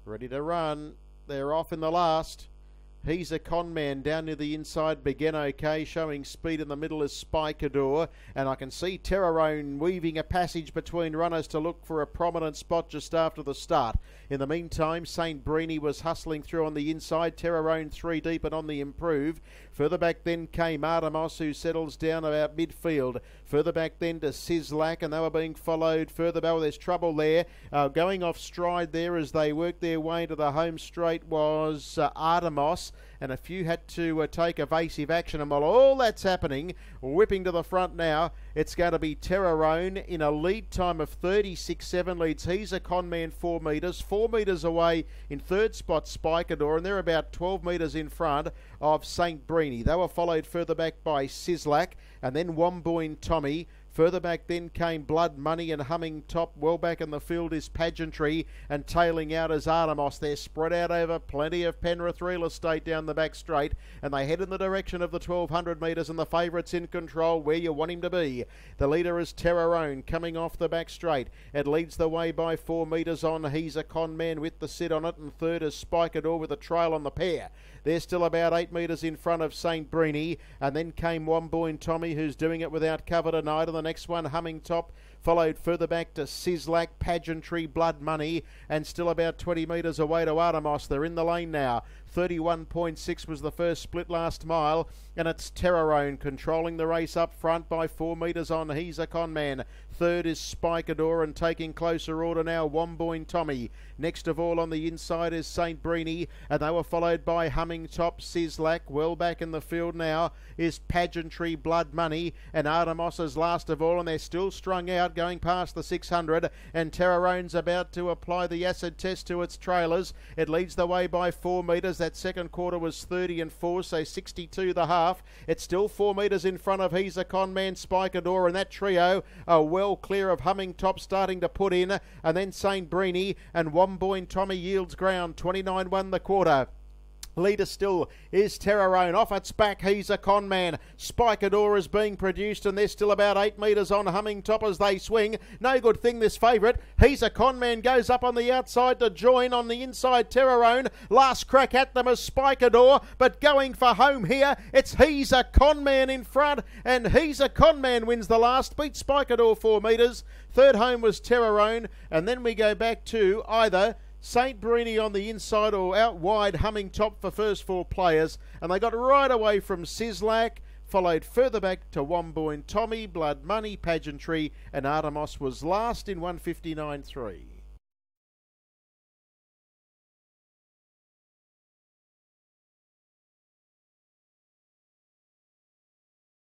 Ready to run. They're off in the last. He's a con man down near the inside. Began okay, showing speed in the middle is Spikador. And I can see Terrorone weaving a passage between runners to look for a prominent spot just after the start. In the meantime, St. Brini was hustling through on the inside. Terrorone 3 deep and on the improve. Further back then came Artemis, who settles down about midfield. Further back then to Sizzlack, and they were being followed further back. There's trouble there. Going off stride there as they worked their way into the home straight was Artemis. And a few had to take evasive action. And while all that's happening, whipping to the front now, it's going to be Terrorone in a lead time of 36.7 leads. He's a con man 4 metres. 4 metres away in third spot Spikador, and they're about 12 metres in front of St. Brini. They were followed further back by Sizzlack, and then Womboin Tommy. Further back then came Blood Money and Humming Top. Well back in the field is Pageantry, and tailing out is Artemis. They're spread out over plenty of Penrith real estate down the back straight, and they head in the direction of the 1200 metres, and the favourite's in control where you want him to be. The leader is Terrorone coming off the back straight. It leads the way by 4 metres on. He's a con man with the sit on it, and third is Spikador with a trail on the pair. They're still about 8 metres in front of St. Brini, and then came Womboin Tommy, who's doing it without cover tonight, and the next one Humming Top, followed further back to Sizzlack, Pageantry, Blood Money, and still about 20 metres away to Artemis. They're in the lane now. 31.6 was the first split last mile, and it's Terrorone controlling the race up front by 4 metres on. He's a con man. Third is Spikador, and taking closer order now Womboin Tommy. Next of all on the inside is St. Brini, and they were followed by Humming Top, Sizzlack. Well back in the field now is Pageantry, Blood Money, and Artemis is last of all, and they're still strung out going past the 600, and Terrorone's about to apply the acid test to its trailers. It leads the way by 4 metres. That second quarter was 30 and 4, so 62 the half. It's still 4 metres in front of He's a Con Man, Spikador, and that trio are well clear of Humming Top starting to put in, and then St. Brini and Womboin Tommy yields ground. 29-1 the quarter. Leader still is Terrorone. Off its back, He's a Con Man. Spikador is being produced, and they're still about 8 metres on Humming Top as they swing. No good thing, this favourite. He's a Con Man goes up on the outside to join on the inside Terrorone. Last crack at them is Spikador, but going for home here, it's He's a Con Man in front, and He's a Con Man wins the last. Beat Spikador 4 metres. Third home was Terrorone, and then we go back to either St. Brini on the inside or out wide Humming Top for first 4 players, and they got right away from Sizzlack, followed further back to Womboin Tommy, Blood Money, Pageantry, and Artemis was last in 159.3.